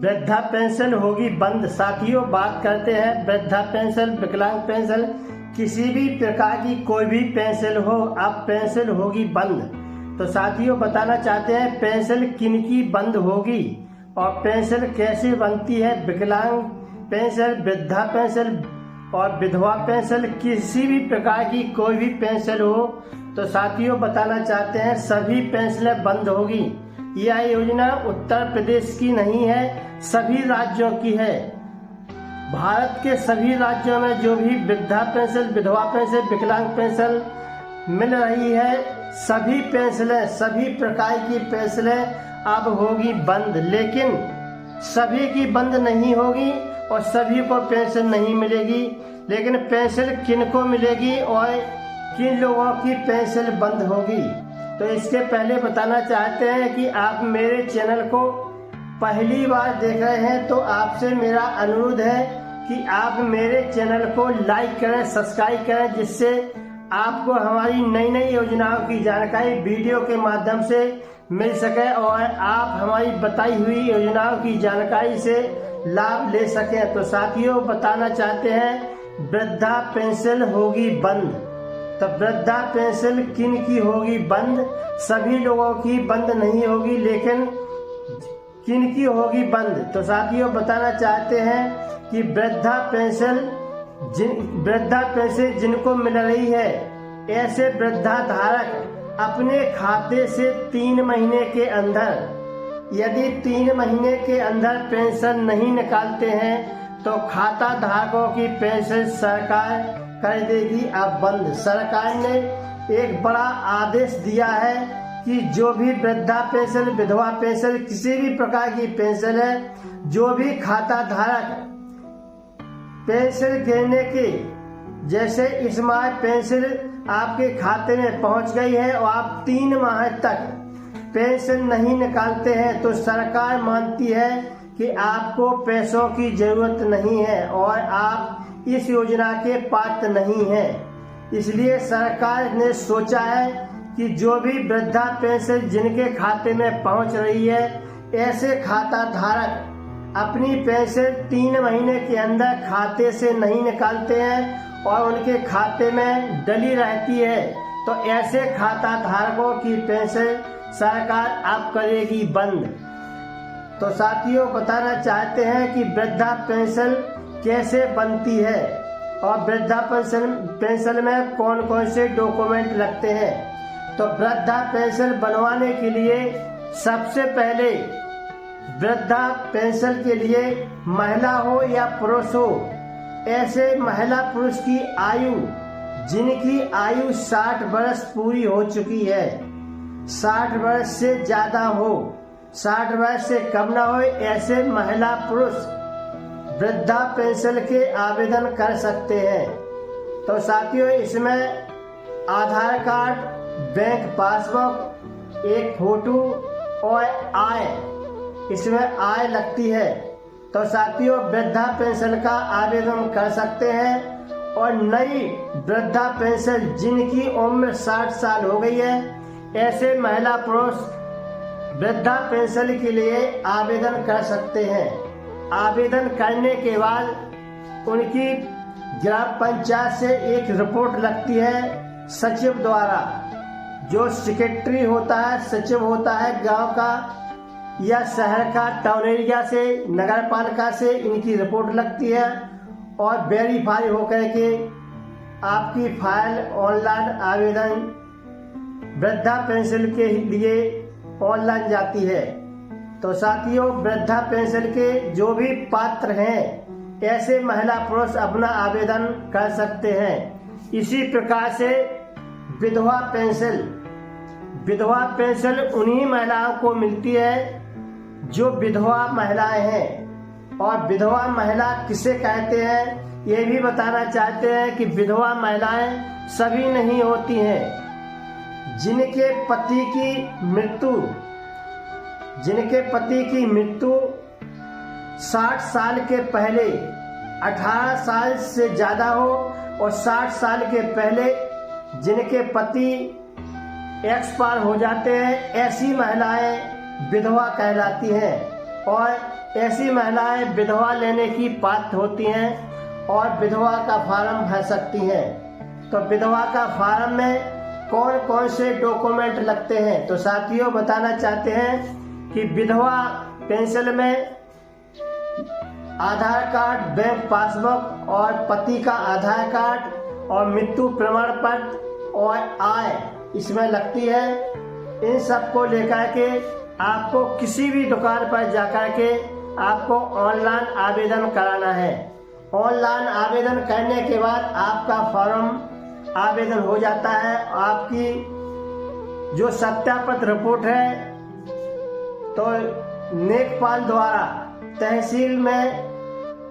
वृद्धा पेंशन होगी बंद। साथियों, बात करते हैं वृद्धा पेंशन, विकलांग पेंशन, किसी भी प्रकार की कोई भी पेंशन हो, अब पेंशन होगी बंद। तो साथियों, बताना चाहते हैं पेंशन किनकी बंद होगी और पेंशन कैसे बनती है। विकलांग पेंशन, वृद्धा पेंशन और विधवा पेंशन, किसी भी प्रकार की कोई भी पेंशन हो, तो साथियों बताना चाहते हैं सभी पेंशनें बंद होगी। यह योजना उत्तर प्रदेश की नहीं है, सभी राज्यों की है। भारत के सभी राज्यों में जो भी वृद्धा पेंशन, विधवा पेंशन, विकलांग पेंशन मिल रही है, सभी पेंशनें, सभी प्रकार की पेंशनें अब होगी बंद। लेकिन सभी की बंद नहीं होगी और सभी को पेंशन नहीं मिलेगी। लेकिन पेंशन किनको मिलेगी और किन लोगों की पेंशन बंद होगी, तो इसके पहले बताना चाहते हैं कि आप मेरे चैनल को पहली बार देख रहे हैं तो आपसे मेरा अनुरोध है कि आप मेरे चैनल को लाइक करें, सब्सक्राइब करें, जिससे आपको हमारी नई नई योजनाओं की जानकारी वीडियो के माध्यम से मिल सके और आप हमारी बताई हुई योजनाओं की जानकारी से लाभ ले सकें। तो साथियों, बताना चाहते हैं वृद्धा पेंशन होगी बंद। तो वृद्धा पेंशन किन की होगी बंद? सभी लोगों की बंद नहीं होगी, लेकिन किन की होगी बंद? तो साथियों, बताना चाहते हैं कि वृद्धा पेंशन जिनको मिल रही है, ऐसे वृद्धा धारक अपने खाते से 3 महीने के अंदर, यदि 3 महीने के अंदर पेंशन नहीं निकालते हैं तो खाता धारकों की पेंशन सरकार कर देगी अब बंद। सरकार ने एक बड़ा आदेश दिया है कि जो भी वृद्धा पेंशन, विधवा पेंशन, किसी भी प्रकार की पेंशन है, जो भी खाता धारक पेंशन गिरने के, जैसे इस माह पेंशन आपके खाते में पहुंच गई है और आप 3 माह तक पेंशन नहीं निकालते हैं, तो सरकार मानती है कि आपको पैसों की जरूरत नहीं है और आप इस योजना के पात्र नहीं हैं। इसलिए सरकार ने सोचा है कि जो भी वृद्धा पेंशन जिनके खाते में पहुंच रही है, ऐसे खाता धारक अपनी पेंशन 3 महीने के अंदर खाते से नहीं निकालते हैं और उनके खाते में डली रहती है, तो ऐसे खाता धारकों की पेंशन सरकार अब करेगी बंद। तो साथियों, बताना चाहते हैं कि वृद्धा पेंशन कैसे बनती है और वृद्धा पेंशन में कौन कौन से डॉक्यूमेंट लगते हैं। तो वृद्धा पेंशन बनवाने के लिए सबसे पहले वृद्धा पेंशन के लिए महिला हो या पुरुष हो, ऐसे महिला पुरुष की आयु, जिनकी आयु 60 वर्ष पूरी हो चुकी है, 60 वर्ष से ज्यादा हो, 60 वर्ष से कम ना हो, ऐसे महिला पुरुष वृद्धा पेंशन के आवेदन कर सकते हैं। तो साथियों, इसमें आधार कार्ड, बैंक पासबुक, एक फोटो और आय, इसमें आय लगती है। तो साथियों, वृद्धा पेंशन का आवेदन कर सकते हैं और नई वृद्धा पेंशन जिनकी उम्र 60 साल हो गई है, ऐसे महिला पुरुष वृद्धा पेंशन के लिए आवेदन कर सकते हैं। आवेदन करने के बाद उनकी ग्राम पंचायत से एक रिपोर्ट लगती है सचिव द्वारा, जो सेक्रेटरी होता है, सचिव होता है गांव का या शहर का, टाउन एरिया से, नगर पालिका से इनकी रिपोर्ट लगती है और वेरीफाई होकर के आपकी फाइल ऑनलाइन आवेदन वृद्धा पेंशन के लिए ऑनलाइन जाती है। तो साथियों, वृद्धा पेंशन के जो भी पात्र हैं, ऐसे महिला पुरुष अपना आवेदन कर सकते हैं। इसी प्रकार से विधवा पेंशन उन्हीं महिलाओं को मिलती है जो विधवा महिलाएं हैं। और विधवा महिला किसे कहते हैं, ये भी बताना चाहते हैं कि विधवा महिलाएं सभी नहीं होती हैं। जिनके पति की मृत्यु 60 साल के पहले, 18 साल से ज्यादा हो और 60 साल के पहले जिनके पति एक्सपायर हो जाते हैं, ऐसी महिलाएं विधवा कहलाती हैं। और ऐसी महिलाएं विधवा लेने की पात्र होती हैं और विधवा का फार्म भर सकती हैं। तो विधवा का फार्म में कौन कौन से डॉक्यूमेंट लगते हैं, तो साथियों बताना चाहते हैं कि विधवा पेंशन में आधार कार्ड, बैंक पासबुक और पति का आधार कार्ड और मृत्यु प्रमाण पत्र और आय इसमें लगती है। इन सब को लेकर के आपको किसी भी दुकान पर जाकर के आपको ऑनलाइन आवेदन कराना है। ऑनलाइन आवेदन करने के बाद आपका फॉर्म आवेदन हो जाता है। आपकी जो सत्यापित रिपोर्ट है तो लेखपाल द्वारा तहसील में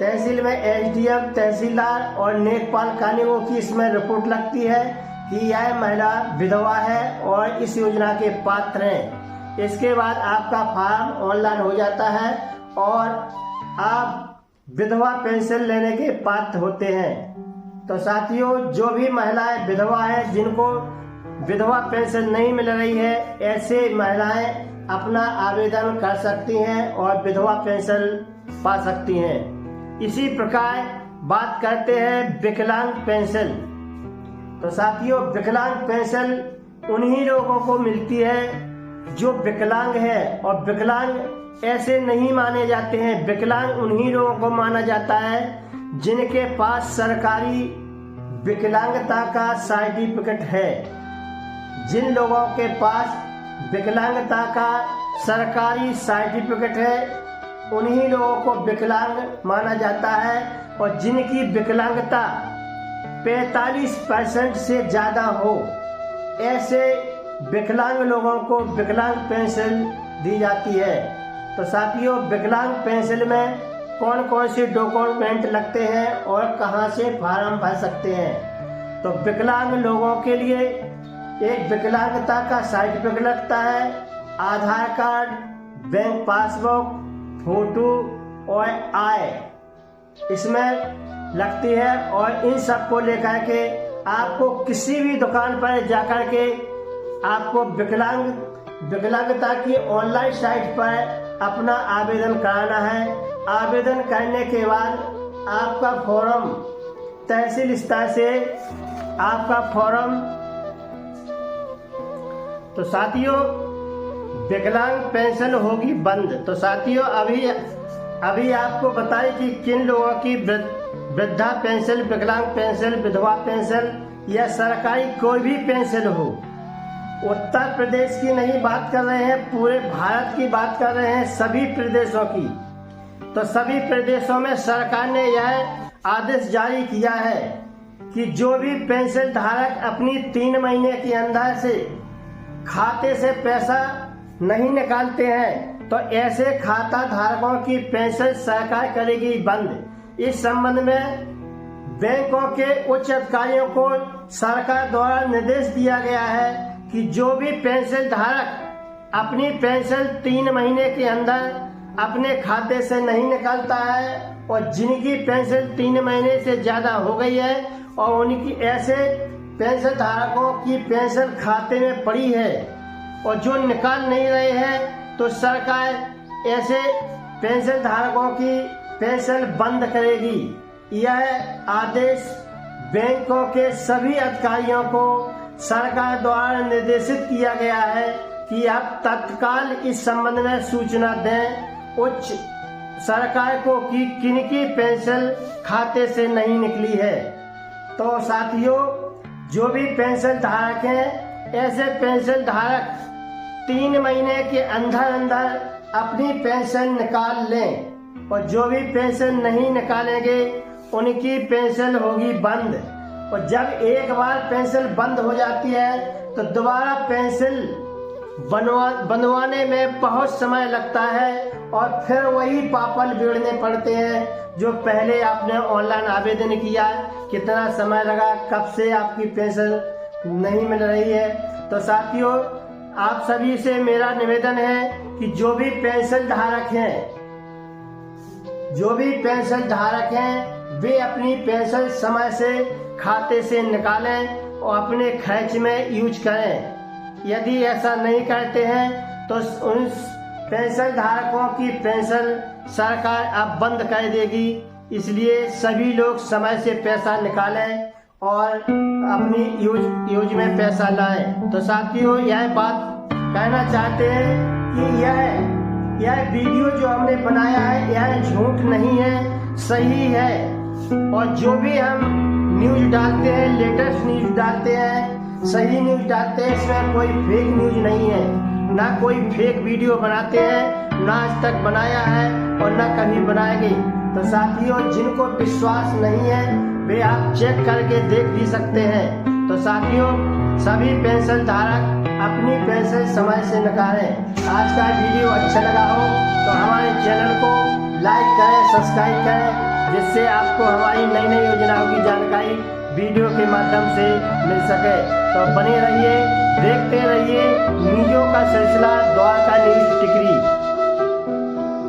एसडीएम, तहसीलदार और लेखपाल कानूनों की इसमें रिपोर्ट लगती है कि यह महिला विधवा है और इस योजना के पात्र हैं। इसके बाद आपका फॉर्म ऑनलाइन हो जाता है और आप विधवा पेंशन लेने के पात्र होते हैं। तो साथियों, जो भी महिलाएं विधवा हैं, जिनको विधवा पेंशन नहीं मिल रही है, ऐसे महिलाएं अपना आवेदन कर सकती हैं और विधवा पेंशन पा सकती हैं। इसी प्रकार बात करते हैं विकलांग पेंशन। तो साथियों, विकलांग पेंशन उन्हीं लोगों को मिलती है जो विकलांग है और विकलांग ऐसे नहीं माने जाते हैं। विकलांग उन्हीं लोगों को माना जाता है जिनके पास सरकारी विकलांगता का सर्टिफिकेट है। जिन लोगों के पास विकलांगता का सरकारी सर्टिफिकेट है उन्हीं लोगों को विकलांग माना जाता है और जिनकी विकलांगता 45% से ज्यादा हो, ऐसे विकलांग लोगों को विकलांग पेंशन दी जाती है। तो साथियों, विकलांग पेंशन में कौन कौन से डॉक्यूमेंट लगते हैं और कहां से फॉर्म भर सकते हैं। तो विकलांग लोगों के लिए एक विकलांगता का सर्टिफिकेट लगता है, आधार कार्ड, बैंक पासबुक, फोटो और आय इसमें लगती है। और इन सब को लेकर के आपको किसी भी दुकान पर जाकर के आपको विकलांगता की ऑनलाइन साइट पर अपना आवेदन कराना है। आवेदन करने के बाद आपका फॉर्म तहसील स्तर से आपका फॉर्म, तो साथियों विकलांग पेंशन होगी बंद। तो साथियों, अभी आपको बताएं कि किन लोगों की वृद्धा पेंशन, विकलांग पेंशन, विधवा पेंशन या सरकारी कोई भी पेंशन हो। उत्तर प्रदेश की नहीं बात कर रहे हैं, पूरे भारत की बात कर रहे हैं, सभी प्रदेशों की। तो सभी प्रदेशों में सरकार ने यह आदेश जारी किया है कि जो भी पेंशन धारक अपनी 3 महीने के अंदर से खाते से पैसा नहीं निकालते हैं तो ऐसे खाता धारकों की पेंशन सरकार करेगी बंद। इस संबंध में बैंकों के उच्च अधिकारियों को सरकार द्वारा निर्देश दिया गया है कि जो भी पेंशन धारक अपनी पेंशन 3 महीने के अंदर अपने खाते से नहीं निकालता है और जिनकी पेंशन 3 महीने से ज्यादा हो गई है और उनकी ऐसे पेंशन धारकों की पेंशन खाते में पड़ी है और जो निकाल नहीं रहे हैं, तो सरकार ऐसे पेंशन धारकों की पेंशन बंद करेगी। यह आदेश बैंकों के सभी अधिकारियों को सरकार द्वारा निर्देशित किया गया है कि आप तत्काल इस संबंध में सूचना दें उच्च सरकार को कि किनकी पेंशन खाते से नहीं निकली है। तो साथियों, जो भी पेंशन धारक हैं, ऐसे पेंशन धारक 3 महीने के अंदर अपनी पेंशन निकाल लें और जो भी पेंशन नहीं निकालेंगे उनकी पेंशन होगी बंद। और जब एक बार पेंशन बंद हो जाती है तो दोबारा पेंशन बनवाने में बहुत समय लगता है और फिर वही पापड़ बेड़ने पड़ते हैं जो पहले आपने ऑनलाइन आवेदन किया, कितना समय लगा, कब से आपकी पेंशन नहीं मिल रही है। तो साथियों, आप सभी से मेरा निवेदन है कि जो भी पेंशन धारक हैं वे अपनी पेंशन समय से खाते से निकालें और अपने खर्च में यूज करें। यदि ऐसा नहीं करते हैं तो उन पेंशन धारकों की पेंशन सरकार अब बंद कर देगी, इसलिए सभी लोग समय से पैसा निकालें और अपनी यूज में पैसा लाएं। तो साथियों, यह बात कहना चाहते हैं कि यह वीडियो जो हमने बनाया है यह झूठ नहीं है, सही है। और जो भी हम न्यूज डालते हैं, लेटेस्ट न्यूज डालते हैं, सही न्यूज डालते हैं, इसमें कोई फेक न्यूज नहीं है, ना कोई फेक वीडियो बनाते हैं, ना आज तक बनाया है और ना कभी बनाएंगे। तो साथियों, जिनको विश्वास नहीं है वे आप चेक करके देख भी सकते हैं। तो साथियों, सभी पेंशन धारक अपनी पेंशन समय से निकालें। आज का वीडियो अच्छा लगा हो तो हमारे चैनल को लाइक करें, सब्सक्राइब करें, जिससे आपको हमारी नई नई योजनाओं की जानकारी वीडियो के माध्यम से मिल सके। तो बने रहिए, देखते रहिए न्यूज़ों का सिलसिला द्वारका न्यूज़ टिकरी।